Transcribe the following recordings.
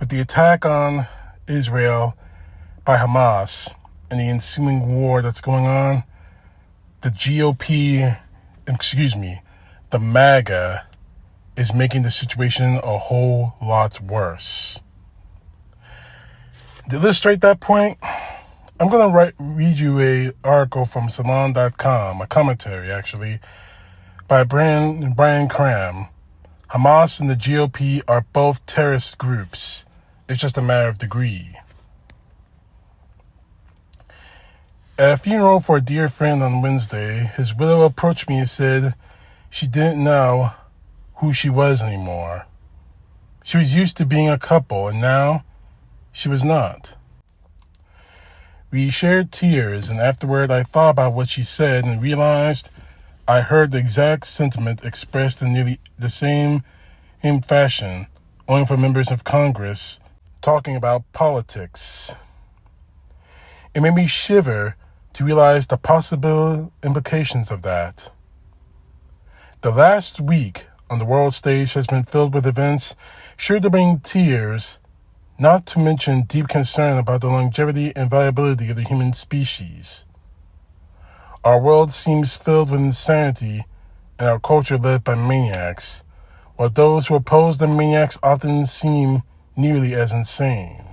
With the attack on Israel by Hamas and the ensuing war that's going on, the the Maga is making the situation a whole lot worse. To illustrate that point, I'm going to read you an article from Salon.com, a commentary actually, by Brian Cram. Hamas and the GOP are both terrorist groups. It's just a matter of degree. At a funeral for a dear friend on Wednesday, his widow approached me and said she didn't know who she was anymore. She was used to being a couple, and now she was not. We shared tears, and afterward I thought about what she said and realized I heard the exact sentiment expressed in nearly the same fashion, only for members of Congress talking about politics. It made me shiver to realize the possible implications of that. The last week on the world stage has been filled with events sure to bring tears, not to mention deep concern about the longevity and viability of the human species. Our world seems filled with insanity and our culture led by maniacs, while those who oppose the maniacs often seem nearly as insane.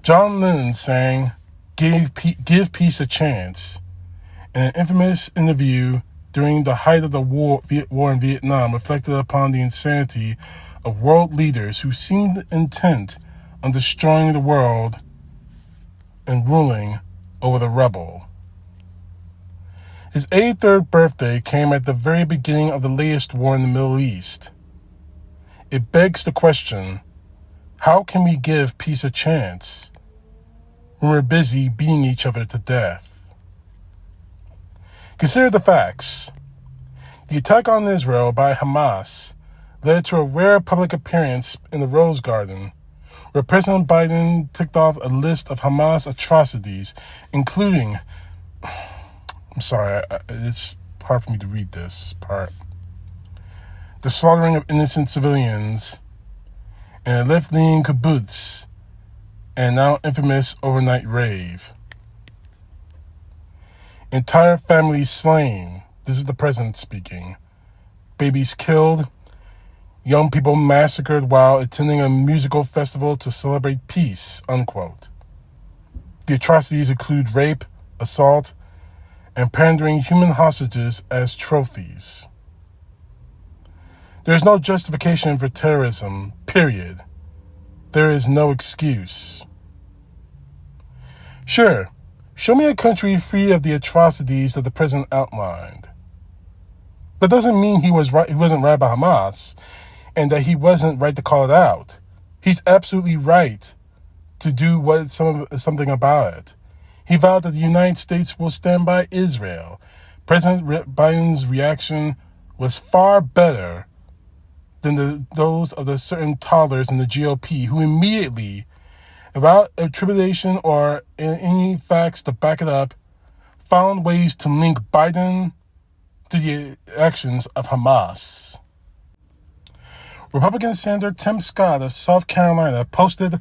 John Lennon sang, Give Peace a Chance, in an infamous interview during the height of the war in Vietnam reflected upon the insanity of world leaders who seemed intent on destroying the world and ruling over the rebel. His 83rd birthday came at the very beginning of the latest war in the Middle East. It begs the question, how can we give peace a chance when we're busy beating each other to death? Consider the facts. The attack on Israel by Hamas led to a rare public appearance in the Rose Garden, where President Biden ticked off a list of Hamas atrocities, including... I'm sorry, it's hard for me to read this part. The slaughtering of innocent civilians and a left-leaning kibbutz and now infamous overnight rave. Entire families slain. This is the president speaking. Babies killed. Young people massacred while attending a musical festival to celebrate peace, unquote. The atrocities include rape, assault, and pandering human hostages as trophies. There is no justification for terrorism, period. There is no excuse. Sure, show me a country free of the atrocities that the president outlined. That doesn't mean he wasn't right about Hamas, and that he wasn't right to call it out. He's absolutely right to do something about it. He vowed that the United States will stand by Israel. President Biden's reaction was far better than those of the certain toddlers in the GOP who immediately, without attribution or any facts to back it up, found ways to link Biden to the actions of Hamas. Republican Senator Tim Scott of South Carolina posted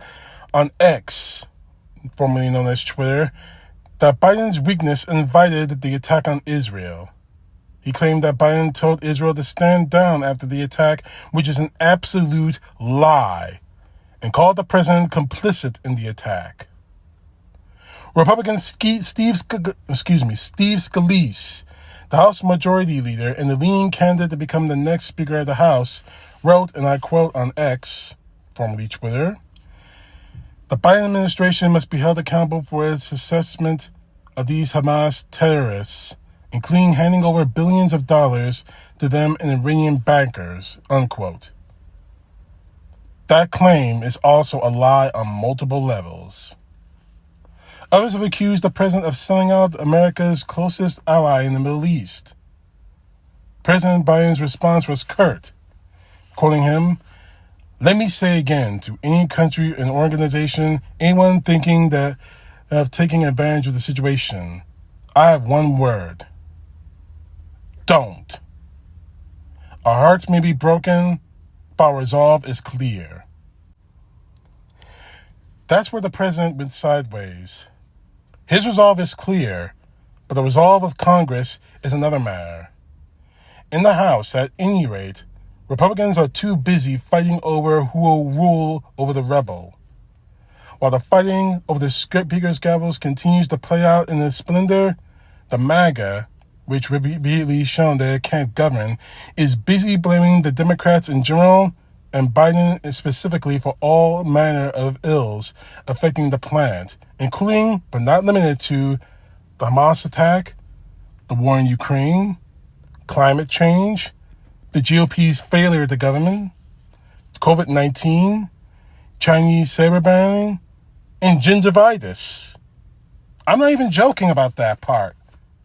on X, formerly known as Twitter, that Biden's weakness invited the attack on Israel. He claimed that Biden told Israel to stand down after the attack, which is an absolute lie, and called the president complicit in the attack. Republican Steve Scalise, the House Majority Leader and the leading candidate to become the next Speaker of the House, wrote, and I quote on X, formerly Twitter, "The Biden administration must be held accountable for its assessment of these Hamas terrorists, including handing over billions of dollars to them and Iranian bankers," unquote. That claim is also a lie on multiple levels. Others have accused the president of selling out America's closest ally in the Middle East. President Biden's response was curt, quoting him, "Let me say again to any country and organization, anyone thinking that of taking advantage of the situation, I have one word. Don't. Our hearts may be broken, but our resolve is clear." That's where the president went sideways. His resolve is clear, but the resolve of Congress is another matter. In the House, at any rate, Republicans are too busy fighting over who will rule over the rebel. While the fighting over the speaker's gavels continues to play out in its splendor, the Maga, which repeatedly shown that it can't govern, is busy blaming the Democrats in general and Biden specifically for all manner of ills affecting the planet, including, but not limited to, the Hamas attack, the war in Ukraine, climate change, the GOP's failure to govern, COVID-19, Chinese cyberbanning, and gingivitis. I'm not even joking about that part.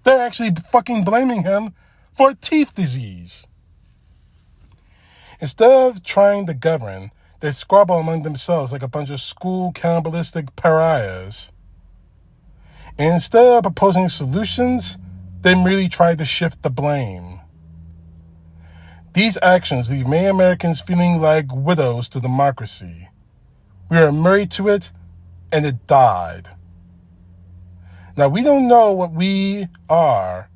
They're actually fucking blaming him for a teeth disease. Instead of trying to govern, they squabble among themselves like a bunch of school cannibalistic pariahs. And instead of proposing solutions, they merely try to shift the blame. These actions leave many Americans feeling like widows to democracy. We are married to it, and it died. Now, we don't know what we are.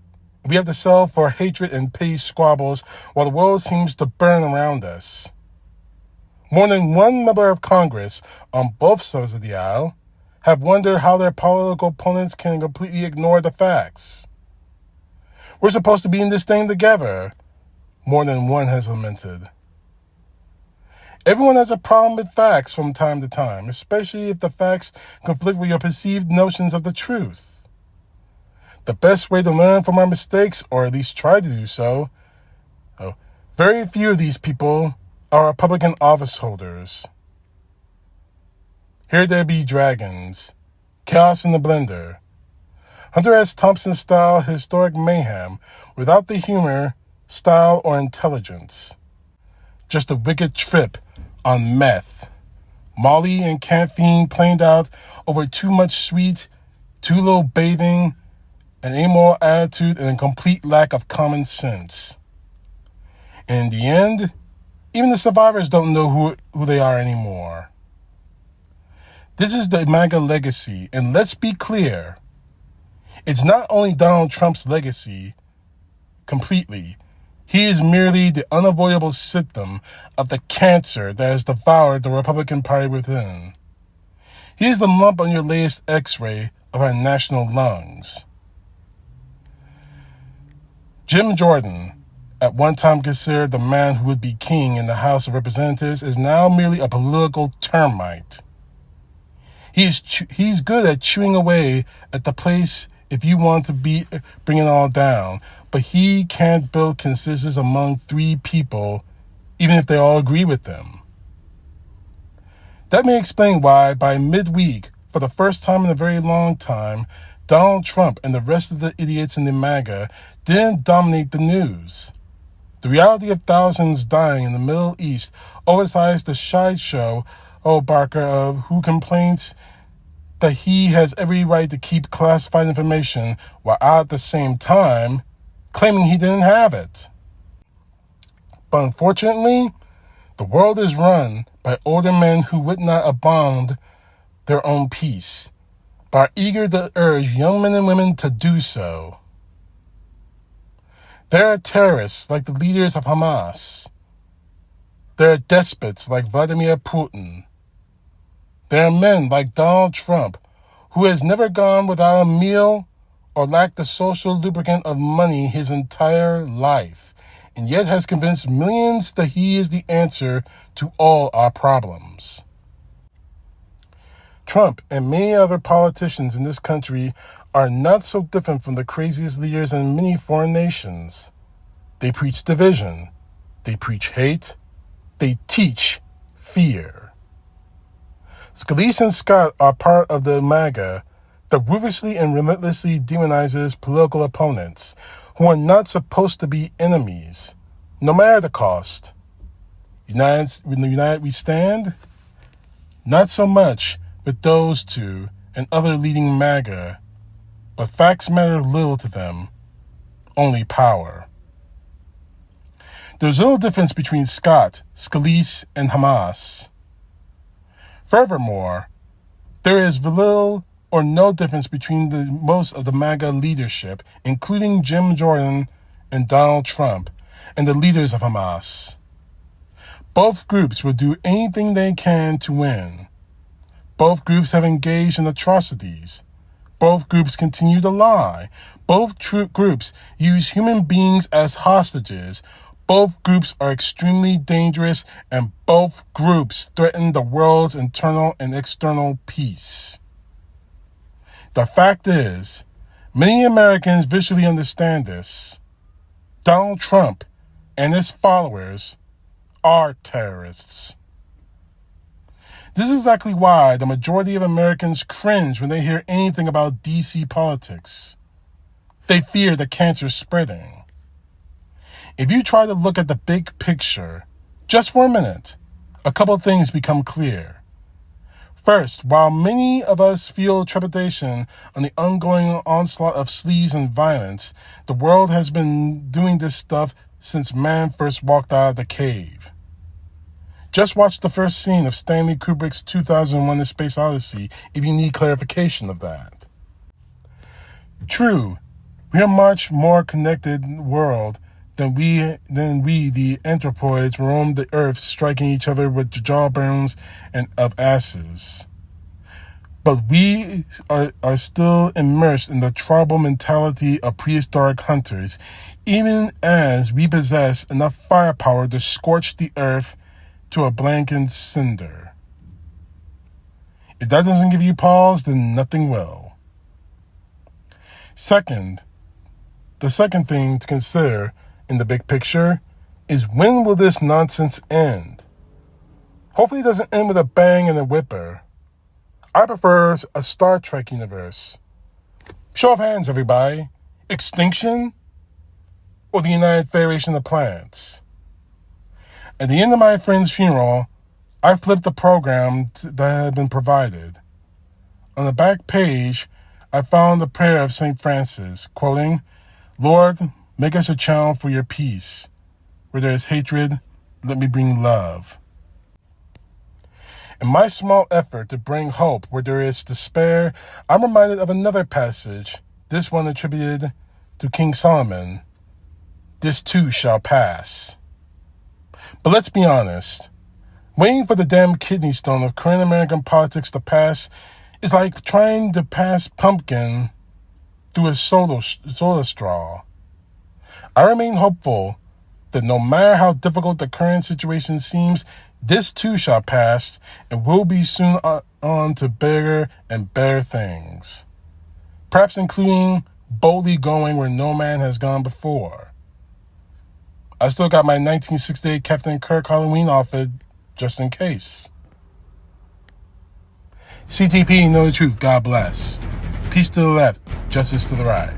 We have to sell for hatred and petty squabbles while the world seems to burn around us. More than one member of Congress on both sides of the aisle have wondered how their political opponents can completely ignore the facts. We're supposed to be in this thing together, more than one has lamented. Everyone has a problem with facts from time to time, especially if the facts conflict with your perceived notions of the truth. The best way to learn from our mistakes, or at least try to do so, very few of these people are Republican office holders. Here there be dragons, chaos in the blender, Hunter S. Thompson-style historic mayhem without the humor, style, or intelligence. Just a wicked trip on meth, Molly and caffeine planed out over too much sweet, too little bathing, an amoral attitude, and a complete lack of common sense. And in the end, even the survivors don't know who they are anymore. This is the MAGA legacy, and let's be clear, it's not only Donald Trump's legacy completely. He is merely the unavoidable symptom of the cancer that has devoured the Republican Party within. He is the lump on your latest x-ray of our national lungs. Jim Jordan, at one time considered the man who would be king in the House of Representatives, is now merely a political termite. He's good at chewing away at the place if you want to bring it all down, but he can't build consensus among three people, even if they all agree with them. That may explain why, by midweek, for the first time in a very long time, Donald Trump and the rest of the idiots in the MAGA didn't dominate the news. The reality of thousands dying in the Middle East oversized the sideshow Barker of who complains that he has every right to keep classified information while at the same time claiming he didn't have it. But unfortunately, the world is run by older men who would not abound their own peace, but are eager to urge young men and women to do so. There are terrorists like the leaders of Hamas. There are despots like Vladimir Putin. There are men like Donald Trump, who has never gone without a meal or lacked the social lubricant of money his entire life, and yet has convinced millions that he is the answer to all our problems. Trump and many other politicians in this country are not so different from the craziest leaders in many foreign nations. They preach division. They preach hate. They teach fear. Scalise and Scott are part of the MAGA that ruthlessly and relentlessly demonizes political opponents who are not supposed to be enemies, no matter the cost. United we stand? Not so much with those two and other leading MAGA, but facts matter little to them, only power. There's little difference between Scott, Scalise, and Hamas. Furthermore, There is little or no difference between most of the Maga leadership, including Jim Jordan and Donald Trump, and the leaders of Hamas. Both groups will do anything they can to win. Both groups have engaged in atrocities. Both groups continue to lie. Both groups use human beings as hostages. Both groups are extremely dangerous, and both groups threaten the world's internal and external peace. The fact is, many Americans visually understand this. Donald Trump and his followers are terrorists. This is exactly why the majority of Americans cringe when they hear anything about DC politics. They fear the cancer spreading. If you try to look at the big picture, just for a minute, a couple things become clear. First, while many of us feel trepidation on the ongoing onslaught of sleaze and violence, the world has been doing this stuff since man first walked out of the cave. Just watch the first scene of Stanley Kubrick's 2001: A Space Odyssey if you need clarification of that. True, we are a much more connected world than we the anthropoids roam the earth, striking each other with jawbones and of asses. But we are still immersed in the tribal mentality of prehistoric hunters, even as we possess enough firepower to scorch the earth to a blackened cinder. If that doesn't give you pause, then nothing will. Second, the second thing to consider in the big picture is, when will this nonsense end? Hopefully it doesn't end with a bang and a whipper. I prefer a Star Trek universe. Show of hands, everybody. Extinction or the United Federation of Planets? At the end of my friend's funeral, I flipped the program that had been provided. On the back page, I found the prayer of St. Francis, quoting, "Lord, make us a channel for your peace. Where there is hatred, let me bring love." In my small effort to bring hope where there is despair, I'm reminded of another passage, this one attributed to King Solomon. "This too shall pass." But let's be honest. Waiting for the damn kidney stone of current American politics to pass is like trying to pass pumpkin through a soda straw. I remain hopeful that no matter how difficult the current situation seems, this too shall pass, and we'll be soon on to bigger and better things. Perhaps including boldly going where no man has gone before. I still got my 1968 Captain Kirk Halloween outfit just in case. CTP, know the truth, God bless. Peace to the left, justice to the right.